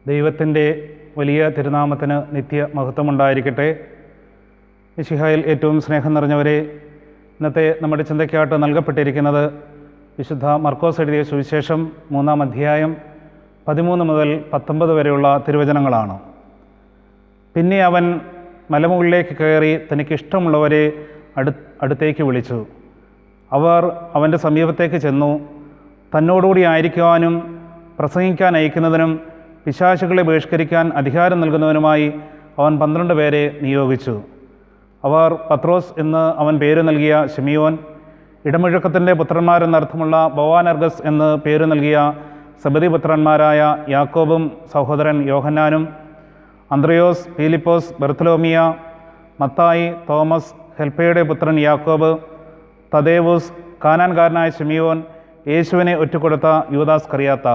ദൈവത്തിൻ്റെ വലിയ തിരുനാമത്തിന് നിത്യ മഹത്വമുണ്ടായിരിക്കട്ടെ. മിശിഹായിൽ ഏറ്റവും സ്നേഹം നിറഞ്ഞവരെ, ഇന്നത്തെ നമ്മുടെ ചിന്തയ്ക്കായിട്ട് നൽകപ്പെട്ടിരിക്കുന്നത് വിശുദ്ധ മർക്കോസ് എഴുതിയ സുവിശേഷം 3-ാം അധ്യായം 13 മുതൽ 19 വരെയുള്ള തിരുവചനങ്ങളാണ്. പിന്നെ അവൻ മലമുകളിലേക്ക് കയറി തനിക്കിഷ്ടമുള്ളവരെ അടുത്തേക്ക് വിളിച്ചു. അവർ അവൻ്റെ സമീപത്തേക്ക് ചെന്നു. തന്നോടുകൂടി ആയിരിക്കുവാനും പ്രസംഗിക്കാൻ അയക്കുന്നതിനും പിശാചുകളെ ബഹിഷ്കരിക്കാൻ അധികാരം നൽകുന്നവനുമായി അവൻ 12 പേരെ നിയോഗിച്ചു. അവർ പത്രോസ് എന്ന് അവൻ പേര് നൽകിയ ശിമിയോൻ, ഇടമുഴക്കത്തിൻ്റെ പുത്രന്മാരെന്നർത്ഥമുള്ള ബോവാനർഗസ് എന്ന് പേര് നൽകിയ സെബദി പുത്രന്മാരായ യാക്കോബും സഹോദരൻ യോഹന്നാനും, അന്ത്രയോസ്, ഫിലിപ്പോസ്, ബർത്തലോമിയ, മത്തായി, തോമസ്, ഹെൽപ്പയുടെ പുത്രൻ യാക്കോബ്, തദേവൂസ്, കാനാൻകാരനായ ശിമിയോൻ, യേശുവിനെ ഒറ്റുകൊടുത്ത യൂദാസ് കറിയാത്ത.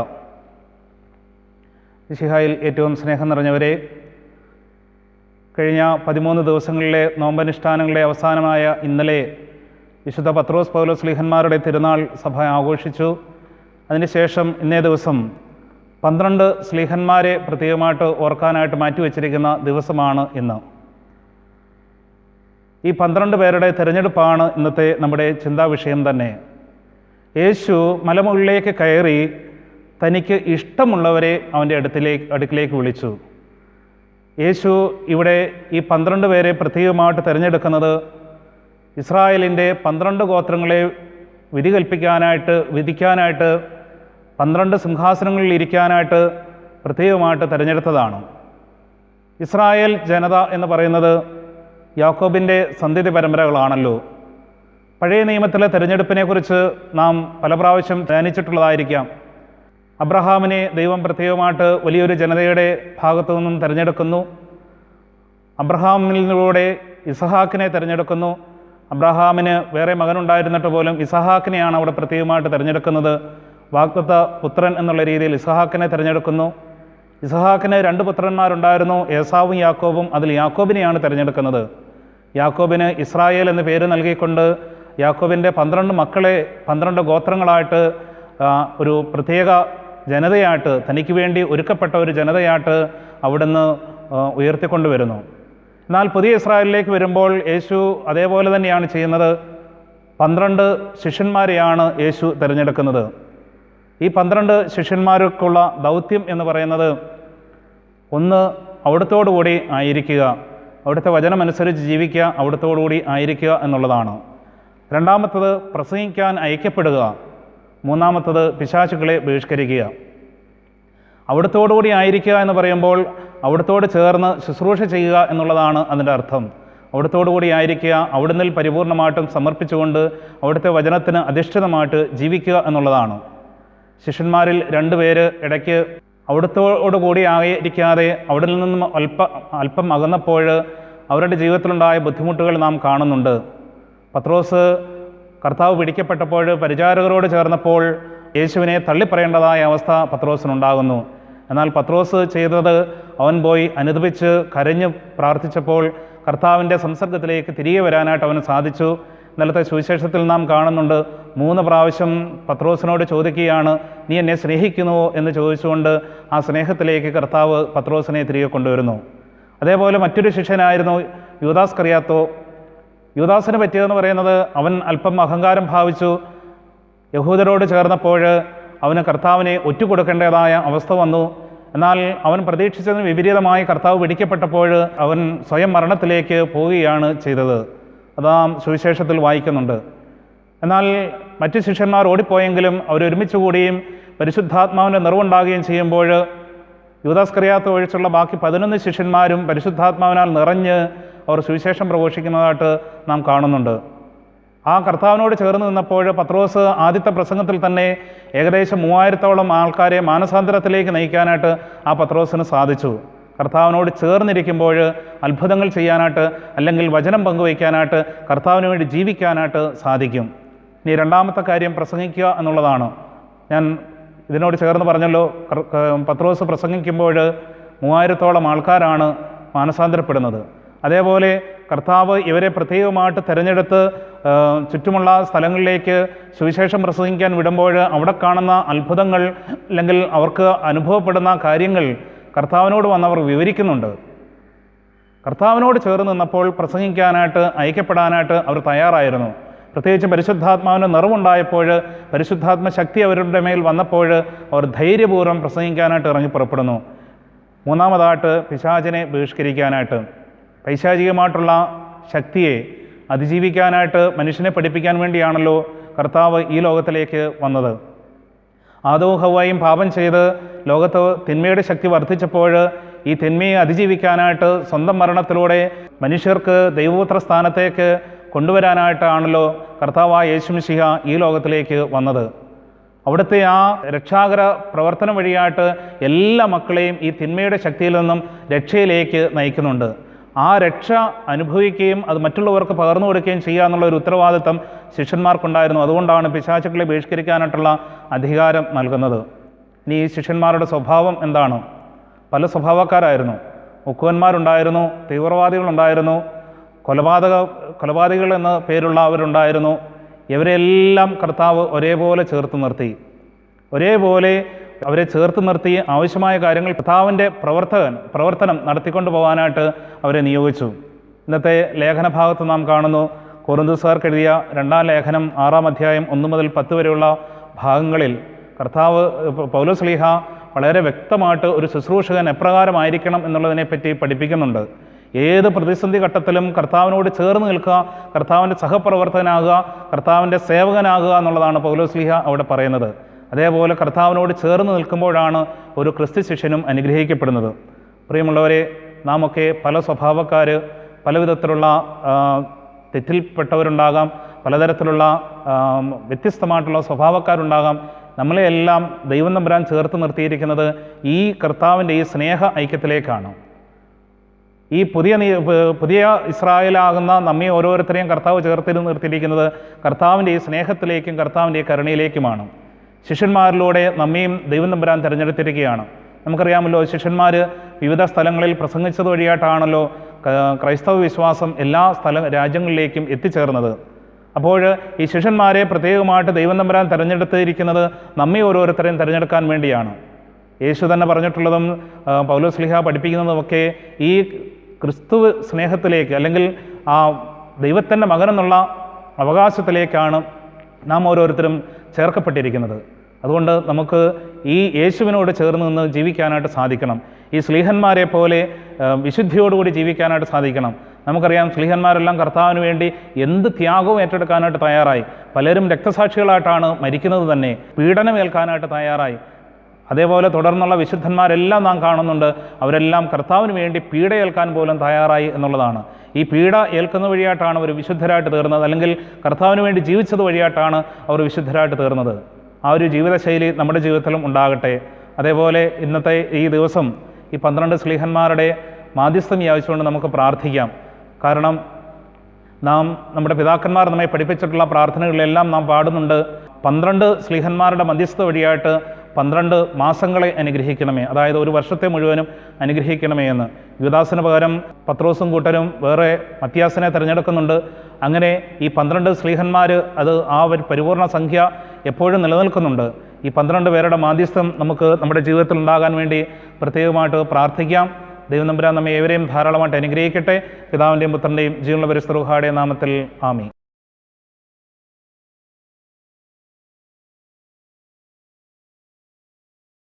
മിശിഹായിൽ ഏറ്റവും സ്നേഹം നിറഞ്ഞവരെ, കഴിഞ്ഞ 13 ദിവസങ്ങളിലെ നോമ്പനുഷ്ഠാനങ്ങളുടെ അവസാനമായ ഇന്നലെ വിശുദ്ധ പത്രോസ് പൗലോസ് ശ്ലീഹന്മാരുടെ തിരുനാൾ സഭ ആഘോഷിച്ചു. അതിനുശേഷം ഇന്നേ ദിവസം 12 ശ്ലീഹന്മാരെ പ്രത്യേകമായിട്ട് ഓർക്കാനായിട്ട് മാറ്റിവെച്ചിരിക്കുന്ന ദിവസമാണ് ഇന്ന്. ഈ 12 പേരുടെ തിരഞ്ഞെടുപ്പാണ് ഇന്നത്തെ നമ്മുടെ ചിന്താവിഷയം തന്നെ. യേശു മലമുകളിലേക്ക് കയറി തനിക്ക് ഇഷ്ടമുള്ളവരെ അവൻ്റെ അടുക്കിലേക്ക് വിളിച്ചു. യേശു ഇവിടെ ഈ 12 പേരെ പ്രത്യേകമായിട്ട് തിരഞ്ഞെടുക്കുന്നത് ഇസ്രായേലിൻ്റെ 12 ഗോത്രങ്ങളെ വിധിക്കാനായിട്ട് 12 സിംഹാസനങ്ങളിൽ ഇരിക്കാനായിട്ട് പ്രത്യേകമായിട്ട് തിരഞ്ഞെടുത്തതാണ്. ഇസ്രായേൽ ജനത എന്ന് പറയുന്നത് യാക്കോബിൻ്റെ സന്തതി പരമ്പരകളാണല്ലോ. പഴയ നിയമത്തിലെ തിരഞ്ഞെടുപ്പിനെക്കുറിച്ച് നാം പല പ്രാവശ്യം ധ്യാനിച്ചിട്ടുള്ളതായിരിക്കാം. അബ്രഹാമിനെ ദൈവം പ്രത്യേകമായിട്ട് വലിയൊരു ജനതയുടെ ഭാഗത്തു നിന്നും തിരഞ്ഞെടുക്കുന്നു. അബ്രഹാമിലൂടെ ഇസഹാക്കിനെ തിരഞ്ഞെടുക്കുന്നു. അബ്രഹാമിന് വേറെ മകനുണ്ടായിരുന്നിട്ട് പോലും ഇസഹാക്കിനെയാണ് അവിടെ പ്രത്യേകമായിട്ട് തിരഞ്ഞെടുക്കുന്നത്. വാഗ്ദത്ത പുത്രൻ എന്നുള്ള രീതിയിൽ ഇസഹാക്കിനെ തിരഞ്ഞെടുക്കുന്നു. ഇസഹാക്കിന് 2 പുത്രന്മാരുണ്ടായിരുന്നു, ഏസാവും യാക്കോബും. അതിൽ യാക്കോബിനെയാണ് തിരഞ്ഞെടുക്കുന്നത്. യാക്കോബിന് ഇസ്രായേൽ എന്ന് പേര് നൽകിക്കൊണ്ട് യാക്കോബിൻ്റെ 12 മക്കളെ 12 ഗോത്രങ്ങളായിട്ട് ഒരു പ്രത്യേക ജനതയായിട്ട്, തനിക്ക് വേണ്ടി ഒരുക്കപ്പെട്ട ഒരു ജനതയായിട്ട് അവിടുന്ന് ഉയർത്തിക്കൊണ്ടുവരുന്നു. എന്നാൽ പുതിയ ഇസ്രായേലിലേക്ക് വരുമ്പോൾ യേശു അതേപോലെ തന്നെയാണ് ചെയ്യുന്നത്. 12 ശിഷ്യന്മാരെയാണ് യേശു തിരഞ്ഞെടുക്കുന്നത്. ഈ 12 ശിഷ്യന്മാർക്കുള്ള ദൗത്യം എന്ന് പറയുന്നത്, ഒന്ന് അവിടുത്തോടുകൂടി ആയിരിക്കുക, അവിടുത്തെ വചനമനുസരിച്ച് ജീവിക്കുക, അവിടുത്തോടുകൂടി ആയിരിക്കുക എന്നുള്ളതാണ്. രണ്ടാമത്തത് പ്രസംഗിക്കാൻ അയക്കപ്പെടുക. മൂന്നാമത്തത് പിശാചുകളെ ബഹിഷ്കരിക്കുക. അവിടുത്തോടുകൂടി ആയിരിക്കുക എന്ന് പറയുമ്പോൾ അവിടുത്തോട് ചേർന്ന് ശുശ്രൂഷ ചെയ്യുക എന്നുള്ളതാണ് അതിൻ്റെ അർത്ഥം. അവിടുത്തോടുകൂടി ആയിരിക്കുക, അവിടുന്നിൽ പരിപൂർണമായിട്ടും സമർപ്പിച്ചുകൊണ്ട് അവിടുത്തെ വചനത്തിന് അധിഷ്ഠിതമായിട്ട് ജീവിക്കുക എന്നുള്ളതാണ്. ശിഷ്യന്മാരിൽ 2 പേര് ഇടയ്ക്ക് അവിടുത്തോടുകൂടി ആയിരിക്കാതെ അവിടെ നിന്നും അല്പം അകന്നപ്പോൾ അവരുടെ ജീവിതത്തിലുണ്ടായ ബുദ്ധിമുട്ടുകൾ നാം കാണുന്നുണ്ട്. പത്രോസ് കർത്താവ് പിടിക്കപ്പെട്ടപ്പോൾ പരിചാരകരോട് ചേർന്നപ്പോൾ യേശുവിനെ തള്ളിപ്പറയേണ്ടതായ അവസ്ഥ പത്രോസിനുണ്ടാകുന്നു. എന്നാൽ പത്രോസ് ചെയ്തത്, അവൻ പോയി അനുദപിച്ച് കരഞ്ഞ് പ്രാർത്ഥിച്ചപ്പോൾ കർത്താവിൻ്റെ സംസർഗത്തിലേക്ക് തിരികെ വരാനായിട്ട് അവന് സാധിച്ചു. ഇന്നലത്തെ സുവിശേഷത്തിൽ നാം കാണുന്നുണ്ട്, 3 പ്രാവശ്യം പത്രോസിനോട് ചോദിക്കുകയാണ്, നീ എന്നെ സ്നേഹിക്കുന്നുവോ എന്ന് ചോദിച്ചുകൊണ്ട് ആ സ്നേഹത്തിലേക്ക് കർത്താവ് പത്രോസിനെ തിരികെ കൊണ്ടുവരുന്നു. അതേപോലെ മറ്റൊരു ശിഷ്യനായിരുന്നു യൂദാസ് കറിയാത്തോ. യൂദാസിന് പറ്റിയതെന്ന് പറയുന്നത്, അവൻ അല്പം അഹങ്കാരം ഭാവിച്ചു. യഹൂദരോട് ചേർന്നപ്പോൾ അവന് കർത്താവിനെ ഒറ്റുകൊടുക്കേണ്ടതായ അവസ്ഥ വന്നു. എന്നാൽ അവൻ പ്രതീക്ഷിച്ചതിന് വിപരീതമായി കർത്താവ് പിടിക്കപ്പെട്ടപ്പോൾ അവൻ സ്വയം മരണത്തിലേക്ക് പോവുകയാണ് ചെയ്തത്. അതാം സുവിശേഷത്തിൽ വായിക്കുന്നുണ്ട്. എന്നാൽ മറ്റ് ശിഷ്യന്മാർ ഓടിപ്പോയെങ്കിലും അവരൊരുമിച്ച് കൂടിയും പരിശുദ്ധാത്മാവിൻ്റെ നിറവുണ്ടാകുകയും ചെയ്യുമ്പോൾ യൂദാസ് കറിയാത്ത ഒഴിച്ചുള്ള ബാക്കി 11 ശിഷ്യന്മാരും പരിശുദ്ധാത്മാവിനാൽ നിറഞ്ഞ് അവർ സുവിശേഷം പ്രഘോഷിക്കുന്നതായിട്ട് നാം കാണുന്നുണ്ട്. ആ കർത്താവിനോട് ചേർന്ന് നിന്നപ്പോൾ പത്രോസ് ആദ്യത്തെ പ്രസംഗത്തിൽ തന്നെ ഏകദേശം 3000-ഓളം ആൾക്കാരെ മാനസാന്തരത്തിലേക്ക് നയിക്കാനായിട്ട് ആ പത്രോസിന് സാധിച്ചു. കർത്താവിനോട് ചേർന്നിരിക്കുമ്പോൾ അത്ഭുതങ്ങൾ ചെയ്യാനായിട്ട്, അല്ലെങ്കിൽ വചനം പങ്കുവയ്ക്കാനായിട്ട്, കർത്താവിന് വേണ്ടി ജീവിക്കാനായിട്ട് സാധിക്കും. ഇനി രണ്ടാമത്തെ കാര്യം പ്രസംഗിക്കുക എന്നുള്ളതാണ്. ഞാൻ ഇതിനോട് ചേർന്ന് പറഞ്ഞല്ലോ, പത്രോസ് പ്രസംഗിക്കുമ്പോൾ 3000-ഓളം ആൾക്കാരാണ് മാനസാന്തരപ്പെടുന്നത്. അതേപോലെ കർത്താവ് ഇവരെ പ്രത്യേകമായിട്ട് തിരഞ്ഞെടുത്ത് ചുറ്റുമുള്ള സ്ഥലങ്ങളിലേക്ക് സുവിശേഷം പ്രസംഗിക്കാൻ വിടുമ്പോൾ അവിടെ കാണുന്ന അത്ഭുതങ്ങൾ അല്ലെങ്കിൽ അവർക്ക് അനുഭവപ്പെടുന്ന കാര്യങ്ങൾ കർത്താവിനോട് വന്നവർ വിവരിക്കുന്നുണ്ട്. കർത്താവിനോട് ചേർന്ന് നിന്നപ്പോൾ പ്രസംഗിക്കാനായിട്ട്, ഐക്യപ്പെടാനായിട്ട് അവർ തയ്യാറായിരുന്നു. പ്രത്യേകിച്ച് പരിശുദ്ധാത്മാവിൻ്റെ നിറവുണ്ടായപ്പോൾ, പരിശുദ്ധാത്മ ശക്തി അവരുടെ മേൽ വന്നപ്പോൾ അവർ ധൈര്യപൂർവ്വം പ്രസംഗിക്കാനായിട്ട് ഇറങ്ങി പുറപ്പെടുന്നു. മൂന്നാമതായിട്ട് പിശാചിനെ ബഹിഷ്കരിക്കാനായിട്ട്, പൈശാചികമായിട്ടുള്ള ശക്തിയെ അതിജീവിക്കാനായിട്ട് മനുഷ്യനെ പഠിപ്പിക്കാൻ വേണ്ടിയാണല്ലോ കർത്താവ് ഈ ലോകത്തിലേക്ക് വന്നത്. ആദവും ഹവ്വായും പാപം ചെയ്ത് ലോകത്ത് തിന്മയുടെ ശക്തി വർദ്ധിച്ചപ്പോൾ ഈ തിന്മയെ അതിജീവിക്കാനായിട്ട് സ്വന്തം മരണത്തിലൂടെ മനുഷ്യർക്ക് ദൈവപുത്ര സ്ഥാനത്തേക്ക് കൊണ്ടുവരാനായിട്ടാണല്ലോ കർത്താവായ യേശുമിശിഹ ഈ ലോകത്തിലേക്ക് വന്നത്. അവിടുത്തെ ആ രക്ഷാകര പ്രവർത്തനം വഴിയായിട്ട് എല്ലാ മക്കളെയും ഈ തിന്മയുടെ ശക്തിയിൽ നിന്നും രക്ഷയിലേക്ക് നയിക്കുന്നുണ്ട്. ആ രക്ഷ അനുഭവിക്കുകയും അത് മറ്റുള്ളവർക്ക് പകർന്നു കൊടുക്കുകയും ചെയ്യുക എന്നുള്ള ഒരു ഉത്തരവാദിത്തം ശിഷ്യന്മാർക്കുണ്ടായിരുന്നു. അതുകൊണ്ടാണ് പിശാചുക്കളെ ബഹിഷ്കരിക്കാനായിട്ടുള്ള അധികാരം നൽകുന്നത്. ഇനി ഈ ശിഷ്യന്മാരുടെ സ്വഭാവം എന്താണ്? പല സ്വഭാവക്കാരായിരുന്നു. മുക്കുവന്മാരുണ്ടായിരുന്നു, തീവ്രവാദികളുണ്ടായിരുന്നു, കൊലപാതകൾ എന്ന പേരുള്ള അവരുണ്ടായിരുന്നു. ഇവരെല്ലാം കർത്താവ് ഒരേപോലെ ചേർത്ത് നിർത്തി. ഒരേപോലെ അവരെ ചേർത്ത് നിർത്തി ആവശ്യമായ കാര്യങ്ങൾ കർത്താവിൻ്റെ പ്രവർത്തനം നടത്തിക്കൊണ്ടു പോകാനായിട്ട് അവരെ നിയോഗിച്ചു. ഇന്നത്തെ ലേഖന ഭാഗത്ത് നാം കാണുന്നു, കൊറിന്തോസുകാർക്ക് എഴുതിയ 2-ാം ലേഖനം 6-ാം അധ്യായം 1 മുതൽ 10 വരെയുള്ള ഭാഗങ്ങളിൽ കർത്താവ് പൗലോസ് ശ്ലീഹ വളരെ വ്യക്തമായിട്ട് ഒരു ശുശ്രൂഷകൻ എപ്രകാരമായിരിക്കണം എന്നുള്ളതിനെപ്പറ്റി പഠിപ്പിക്കുന്നുണ്ട്. ഏത് പ്രതിസന്ധി ഘട്ടത്തിലും കർത്താവിനോട് ചേർന്ന് നിൽക്കുക, കർത്താവിൻ്റെ സഹപ്രവർത്തകനാകുക, കർത്താവിൻ്റെ സേവകനാകുക എന്നുള്ളതാണ് പൗലോസ് ശ്ലീഹ അവിടെ പറയുന്നത്. അതേപോലെ കർത്താവിനോട് ചേർന്ന് നിൽക്കുമ്പോഴാണ് ഒരു ക്രിസ്തു ശിഷ്യനും അനുഗ്രഹിക്കപ്പെടുന്നത്. പ്രിയമുള്ളവരെ, നാമൊക്കെ പല സ്വഭാവക്കാർ, പല വിധത്തിലുള്ള തെറ്റിൽപ്പെട്ടവരുണ്ടാകാം, പലതരത്തിലുള്ള വ്യത്യസ്തമായിട്ടുള്ള സ്വഭാവക്കാരുണ്ടാകാം. നമ്മളെയെല്ലാം ദൈവം തമ്പുരാൻ ചേർത്ത് നിർത്തിയിരിക്കുന്നത് ഈ കർത്താവിൻ്റെ ഈ സ്നേഹ ഐക്യത്തിലേക്കാണ്. ഈ പുതിയ ഇസ്രായേലാകുന്ന നമ്മെ ഓരോരുത്തരെയും കർത്താവ് ചേർത്ത് നിർത്തിയിരിക്കുന്നത് കർത്താവിൻ്റെ ഈ സ്നേഹത്തിലേക്കും കർത്താവിൻ്റെ ഈ കരുണയിലേക്കുമാണ്. ശിഷ്യന്മാരിലൂടെ നമ്മയും ദൈവം തമ്പുരാൻ തിരഞ്ഞെടുത്തിരിക്കുകയാണ്. നമുക്കറിയാമല്ലോ, ശിഷ്യന്മാർ വിവിധ സ്ഥലങ്ങളിൽ പ്രസംഗിച്ചത് വഴിയായിട്ടാണല്ലോ ക്രൈസ്തവ വിശ്വാസം എല്ലാ രാജ്യങ്ങളിലേക്കും എത്തിച്ചേർന്നത്. അപ്പോൾ ഈ ശിഷ്യന്മാരെ പ്രത്യേകമായിട്ട് ദൈവം തമ്പുരാൻ തിരഞ്ഞെടുത്തിരിക്കുന്നത് നമ്മെ ഓരോരുത്തരെയും തിരഞ്ഞെടുക്കാൻ വേണ്ടിയാണ്. യേശു തന്നെ പറഞ്ഞിട്ടുള്ളതും പൗലോസ് ശ്ലീഹ പഠിപ്പിക്കുന്നതുമൊക്കെ ഈ ക്രിസ്തു സ്നേഹത്തിലേക്ക്, അല്ലെങ്കിൽ ആ ദൈവത്തിൻ്റെ മകനെന്നുള്ള അവകാശത്തിലേക്കാണ് നാം ഓരോരുത്തരും ചേർക്കപ്പെട്ടിരിക്കുന്നത്. അതുകൊണ്ട് നമുക്ക് ഈ യേശുവിനോട് ചേർന്ന് നിന്ന് ജീവിക്കാനായിട്ട് സാധിക്കണം. ഈ സ്ലീഹന്മാരെ പോലെ വിശുദ്ധിയോടുകൂടി ജീവിക്കാനായിട്ട് സാധിക്കണം. നമുക്കറിയാം, സ്ലീഹന്മാരെല്ലാം കർത്താവിന് വേണ്ടി എന്ത് ത്യാഗവും ഏറ്റെടുക്കാനായിട്ട് തയ്യാറായി. പലരും രക്തസാക്ഷികളായിട്ടാണ് മരിക്കുന്നത് തന്നെ, പീഡനമേൽക്കാനായിട്ട് തയ്യാറായി. അതേപോലെ തുടർന്നുള്ള വിശുദ്ധന്മാരെല്ലാം നാം കാണുന്നുണ്ട്, അവരെല്ലാം കർത്താവിന് വേണ്ടി പീഡയേൽക്കാൻ പോലും തയ്യാറായി എന്നുള്ളതാണ്. ഈ പീഡ ഏൽക്കുന്ന വഴിയായിട്ടാണ് അവർ വിശുദ്ധരായിട്ട് തീർന്നത്, അല്ലെങ്കിൽ കർത്താവിന് വേണ്ടി ജീവിച്ചത് വഴിയായിട്ടാണ് അവർ വിശുദ്ധരായിട്ട് തീർന്നത്. ആ ഒരു ജീവിതശൈലി നമ്മുടെ ജീവിതത്തിലും ഉണ്ടാകട്ടെ. അതേപോലെ ഇന്നത്തെ ഈ ദിവസം ഈ 12 സ്ലീഹന്മാരുടെ മാധ്യസ്ഥം യാചിച്ചുകൊണ്ട് നമുക്ക് പ്രാർത്ഥിക്കാം. കാരണം നമ്മുടെ പിതാക്കന്മാർ നമ്മെ പഠിപ്പിച്ചിട്ടുള്ള പ്രാർത്ഥനകളിലെല്ലാം നാം പാടുന്നുണ്ട്, 12 സ്ലീഹന്മാരുടെ മധ്യസ്ഥ വഴിയായിട്ട് 12 മാസങ്ങളെ അനുഗ്രഹിക്കണമേ, അതായത് ഒരു വർഷത്തെ മുഴുവനും അനുഗ്രഹിക്കണമേ എന്ന്. യുദാസിന് പകരം പത്രോസും കൂട്ടരും വേറെ മത്യാസിനെ തിരഞ്ഞെടുക്കുന്നുണ്ട്. അങ്ങനെ ഈ 12 സ്ലീഹന്മാർ, അത് ആ ഒരു പരിപൂർണ സംഖ്യ എപ്പോഴും നിലനിൽക്കുന്നുണ്ട്. ഈ 12 പേരുടെ മാധ്യസ്ഥം നമുക്ക് നമ്മുടെ ജീവിതത്തിൽ ഉണ്ടാകാൻ വേണ്ടി പ്രത്യേകമായിട്ട് പ്രാർത്ഥിക്കാം. ദൈവം തമ്പുരാൻ നമ്മെ ഏവരെയും ധാരാളമായിട്ട് അനുഗ്രഹിക്കട്ടെ. പിതാവിൻ്റെയും പുത്രൻ്റെയും ജീവനുള്ള പരിശുദ്ധ റൂഹായുടെയും നാമത്തിൽ ആമീൻ.